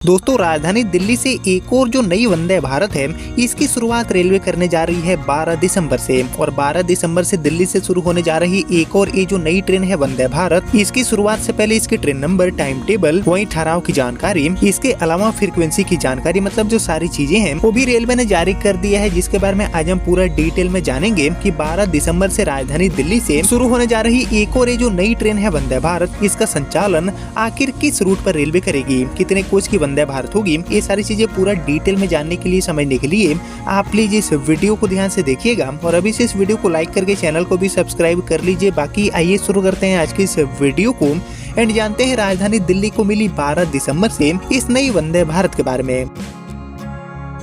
दोस्तों, राजधानी दिल्ली से एक और जो नई वंदे भारत है, इसकी शुरुआत रेलवे करने जा रही है 12 दिसंबर से। और 12 दिसंबर से दिल्ली से शुरू होने जा रही एक और ये जो नई ट्रेन है वंदे भारत, इसकी शुरुआत से पहले इसके ट्रेन नंबर, टाइम टेबल, वहीं ठहराव की जानकारी, इसके अलावा फ्रीक्वेंसी की जानकारी, मतलब जो सारी चीजें हैं वो भी रेलवे ने जारी कर दिया है, जिसके बारे में आज हम पूरा डिटेल में जानेंगे कि 12 दिसंबर से राजधानी दिल्ली से शुरू होने जा रही एक और ये जो नई ट्रेन है वंदे भारत, इसका संचालन आखिर किस रूट पर रेलवे करेगी, कितने कोच की वंदे भारत होगी। ये सारी चीजें पूरा डिटेल में जानने के लिए, समझने के लिए आप प्लीज इस वीडियो को ध्यान से देखिएगा और अभी से इस वीडियो को लाइक करके चैनल को भी सब्सक्राइब कर लीजिए। बाकी आइए शुरू करते हैं आज की इस वीडियो को एंड जानते हैं राजधानी दिल्ली को मिली 12 दिसंबर से इस नई वंदे भारत के बारे में।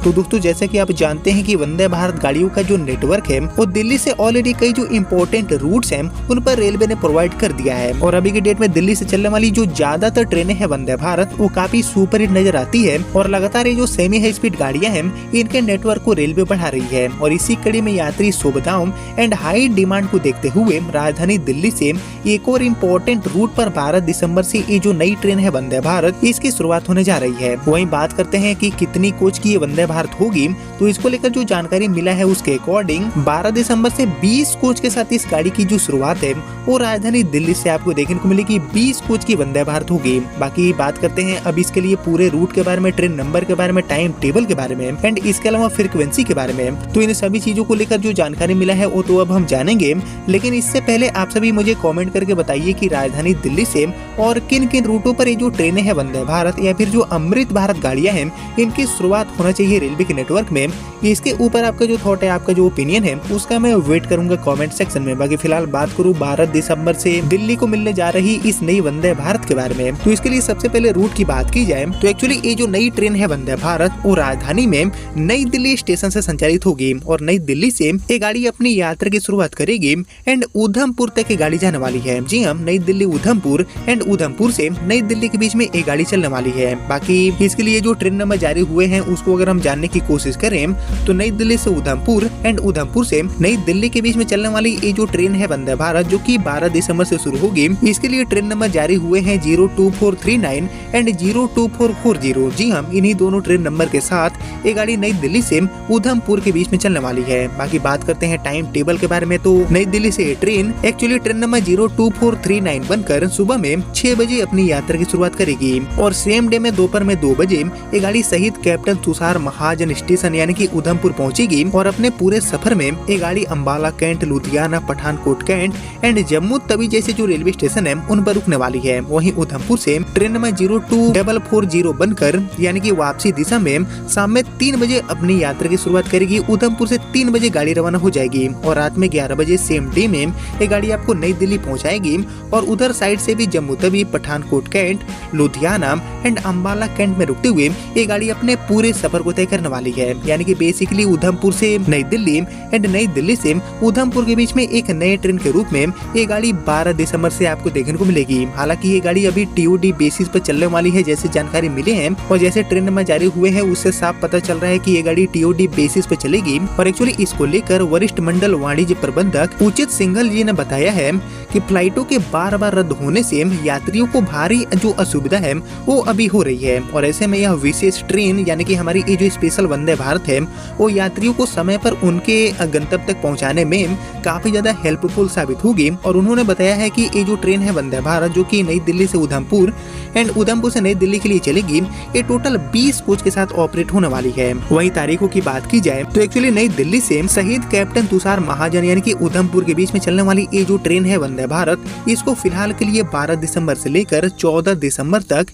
तो दोस्तों, जैसे कि आप जानते हैं कि वंदे भारत गाड़ियों का जो नेटवर्क है वो दिल्ली से ऑलरेडी कई जो इम्पोर्टेंट रूट्स हैं उन पर रेलवे ने प्रोवाइड कर दिया है। और अभी की डेट में दिल्ली से चलने वाली जो ज्यादातर ट्रेनें हैं वंदे भारत, वो काफी सुपर हिट नजर आती है। और लगातार ये जो सेमी हाई स्पीड गाड़ियां हैं, इनके नेटवर्क को रेलवे बढ़ा रही है। और इसी कड़ी में यात्री सुविधाओं एंड हाई डिमांड को देखते हुए राजधानी दिल्ली से एक और इम्पोर्टेंट रूट पर 12 दिसंबर से ये जो नई ट्रेन है वंदे भारत, इसकी शुरुआत होने जा रही है। वहीं बात करते हैं कि कितनी कोच की ये वंदे भारत होगी, तो इसको लेकर जो जानकारी मिला है उसके अकॉर्डिंग 12 दिसंबर से 20 कोच के साथ इस गाड़ी की जो शुरुआत है वो राजधानी दिल्ली से आपको देखने को मिलेगी। 20 कोच की वंदे भारत होगी। बाकी बात करते हैं अब इसके लिए पूरे रूट के बारे में, ट्रेन नंबर के बारे में, टाइम टेबल के बारे में एंड इसके अलावा फ्रीक्वेंसी के बारे में। तो इन सभी चीजों को लेकर जो जानकारी मिला है वो तो अब हम जानेंगे, लेकिन इससे पहले आप सभी मुझे कॉमेंट करके बताइए कि राजधानी दिल्ली से और किन किन रूटों पर ये जो ट्रेनें हैं वंदे भारत या फिर जो अमृत भारत गाड़ियां हैं, इनकी शुरुआत होना चाहिए रेलवे के नेटवर्क में। इसके ऊपर आपका जो थॉट है, आपका जो ओपिनियन है, उसका मैं वेट करूंगा कमेंट सेक्शन में। बाकी फिलहाल बात करूं 12 दिसंबर से दिल्ली को मिलने जा रही इस नई वंदे भारत के बारे में, तो इसके लिए सबसे पहले रूट की बात की जाए तो एक्चुअली ये जो नई ट्रेन है वंदे भारत वो राजधानी में नई दिल्ली स्टेशन से संचालित होगी। और नई दिल्ली से ये गाड़ी अपनी यात्रा की शुरुआत करेगी एंड उधमपुर तक ये गाड़ी जाने वाली है। जी हम नई दिल्ली उधमपुर एंड उधमपुर से नई दिल्ली के बीच में ये गाड़ी चलने वाली है। बाकी इसके लिए जो ट्रेन नंबर जारी हुए हैं उसको अगर हम जानने की कोशिश करें तो नई दिल्ली से उधमपुर एंड उधमपुर से नई दिल्ली के बीच में चलने वाली ये जो ट्रेन है वंदे भारत, जो कि 12 दिसंबर से शुरू होगी, इसके लिए ट्रेन नंबर जारी हुए हैं 02439 एंड 02440। जी हम इन्हीं दोनों ट्रेन नंबर के साथ ये गाड़ी नई दिल्ली से उधमपुर के बीच में चलने वाली है। बाकी बात करते हैं टाइम टेबल के बारे में, तो नई दिल्ली से ये ट्रेन एक्चुअली ट्रेन नंबर 02439 बनकर सुबह में 6 बजे अपनी यात्रा की शुरुआत करेगी और सेम डे में दोपहर में 2 बजे ये गाड़ी शहीद कैप्टन तुषार महाजन स्टेशन यानी कि उधमपुर पहुंचेगी। और अपने पूरे सफर में ये गाड़ी Ambala Cantt, Ludhiana, Pathankot Cantt and Jammu Tawi जैसे जो रेलवे स्टेशन है उन पर रुकने वाली है। वहीं उधमपुर से ट्रेन नंबर 02440 बनकर यानी कि वापसी दिशा में शाम में 3 बजे अपनी यात्रा की शुरुआत करेगी। उधमपुर से 3 बजे गाड़ी रवाना हो जाएगी और रात में 11 बजे सेम डे में ये गाड़ी आपको नई दिल्ली पहुँचाएगी। और उधर साइड से भी Jammu Tawi, Pathankot Cantt, Ludhiana and Ambala Cantt में रुकते हुए ये गाड़ी अपने पूरे सफर को तय करने वाली है। यानी कि बेसिकली उधमपुर से नई दिल्ली एंड नई दिल्ली से उधमपुर के बीच में एक नए ट्रेन के रूप में ये गाड़ी 12 दिसंबर से आपको देखने को मिलेगी। हालांकि ये गाड़ी अभी टीओडी बेसिस पर चलने वाली है जैसे जानकारी मिली है, और जैसे ट्रेन नंबर जारी हुए हैं उससे साफ पता चल रहा है कि ये गाड़ी टीओडी बेसिस पर चलेगी। और एक्चुअली इसको लेकर वरिष्ठ मंडल वाणिज्य प्रबंधक उचित सिंघल जी ने बताया है कि फ्लाइटों के बार-बार रद्द होने से यात्रियों को भारी जो असुविधा है वो अभी हो रही है। और ऐसे में यह विशेष ट्रेन यानी कि हमारी ये जो स्पेशल वंदे भारत है वो यात्रियों को समय पर उनके गंतव्य तक पहुंचाने में काफी ज्यादा हेल्पफुल साबित होगी। और उन्होंने बताया है कि ये जो ट्रेन है वंदे भारत, जो कि नई दिल्ली से उधमपुर एंड उधमपुर से नई दिल्ली के लिए चलेगी, ये टोटल 20 कोच के साथ ऑपरेट होने वाली है। वहीं तारीखों की बात की जाए तो एक्चुअली नई दिल्ली से शहीद कैप्टन तुषार महाजन यानी कि उधमपुर के बीच में चलने वाली ये जो ट्रेन है वंदे भारत, इसको फिलहाल के लिए 12 दिसंबर से लेकर 14 दिसंबर तक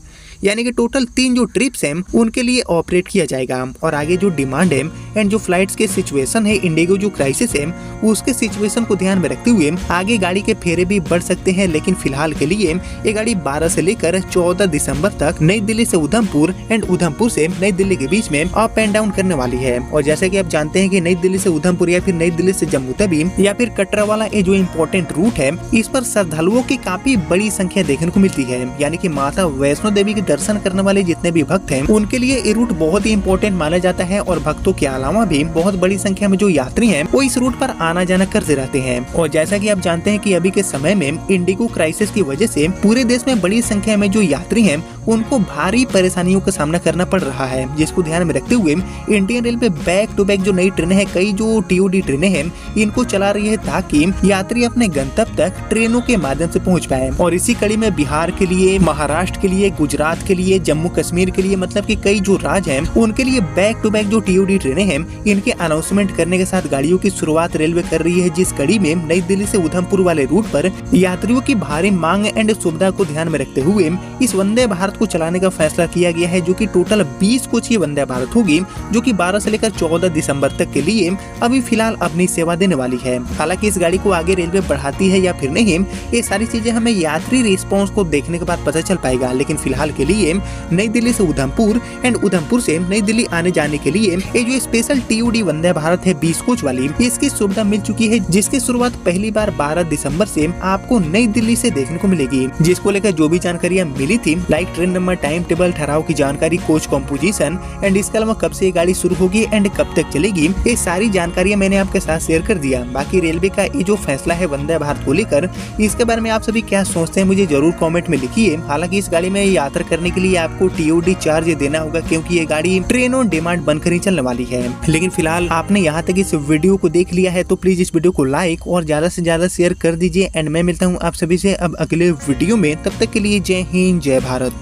यानी कि टोटल 3 जो ट्रिप्स हैं उनके लिए ऑपरेट किया जाएगा। और आगे जो डिमांड है एंड जो फ्लाइट्स के सिचुएशन है, इंडिगो जो क्राइसिस है, उसके सिचुएशन को ध्यान में रखते हुए आगे गाड़ी के फेरे भी बढ़ सकते हैं। लेकिन फिलहाल के लिए ये गाड़ी 12 से लेकर 14 दिसंबर तक नई दिल्ली से उधमपुर एंड उधमपुर से नई दिल्ली के बीच में अप एंड डाउन करने वाली है। और जैसे कि आप जानते हैं कि नई दिल्ली से उधमपुर या फिर नई दिल्ली से जम्मू तवी या फिर कटरा वाला ये जो इम्पोर्टेंट रूट है, इस पर श्रद्धालुओं की काफी बड़ी संख्या देखने को मिलती है। यानी कि माता वैष्णो देवी के दर्शन करने वाले जितने भी भक्त हैं उनके लिए ये रूट बहुत ही इम्पोर्टेंट माना जाता है। और भक्तों के अलावा भी बहुत बड़ी संख्या में जो यात्री हैं वो इस रूट पर आना जाना करते रहते हैं। और जैसा कि आप जानते हैं कि अभी के समय में इंडिगो क्राइसिस की वजह से पूरे देश में बड़ी संख्या में जो यात्री हैं उनको भारी परेशानियों का सामना करना पड़ रहा है, जिसको ध्यान में रखते हुए Indian railway back to back जो नई ट्रेनें हैं, कई जो टीओडी ट्रेनें हैं, इनको चला रही है ताकि यात्री अपने गंतव्य तक ट्रेनों के माध्यम से पहुंच पाए। और इसी कड़ी में बिहार के लिए, महाराष्ट्र के लिए, गुजरात के लिए, जम्मू कश्मीर के लिए, मतलब कि कई जो राज्य हैं उनके लिए बैक टू बैक जो टीओडी ट्रेनें हैं, इनके अनाउंसमेंट करने के साथ गाड़ियों की शुरुआत रेलवे कर रही है। जिस कड़ी में नई दिल्ली से उधमपुर वाले रूट पर यात्रियों की भारी मांग एंड सुविधा को ध्यान में रखते हुए इस वंदे भारत को चलाने का फैसला किया गया है, जो कि टोटल 20 कोच की वंदे भारत होगी, जो कि 12 से लेकर 14 दिसंबर तक के लिए अभी फिलहाल अपनी सेवा देने वाली है। हालांकि इस गाड़ी को आगे रेलवे बढ़ाती है या फिर नहीं, ये सारी चीजें हमें यात्री रिस्पांस को देखने के बाद पता चल पाएगा। लेकिन फिलहाल के लिए नई दिल्ली से उधमपुर एंड उधमपुर से नई दिल्ली आने जाने के लिए ये जो स्पेशल टीओडी वंदे भारत है 20 कोच वाली, इसकी सुविधा मिल चुकी है, जिसकी शुरुआत पहली बार 12 दिसंबर से आपको नई दिल्ली से देखने को मिलेगी। जिसको लेकर जो भी जानकारियां मिली थी, like train number, time table, ठहराव की जानकारी, कोच कॉम्पोजिशन एंड इसके अलावा कब से ये गाड़ी शुरू होगी एंड कब तक चलेगी, ये सारी जानकारियां मैंने आपके साथ शेयर कर दिया। बाकी रेलवे का ये जो फैसला है वंदे भारत को लेकर, इसके बारे में आप सभी क्या सोचते हैं मुझे जरूर कमेंट में लिखिए। हालांकि इस गाड़ी में यात्रा करने के लिए आपको टीओडी चार्ज देना होगा, क्योंकि ये गाड़ी ट्रेन ऑन डिमांड बनकर ही चलने वाली है। लेकिन फिलहाल आपने यहाँ तक इस वीडियो को देख लिया है तो प्लीज इस वीडियो को लाइक और ज्यादा से ज्यादा शेयर कर दीजिए। एंड मैं मिलता हूँ आप सभी से अब अगले वीडियो में, तब तक के लिए जय हिंद, जय भारत।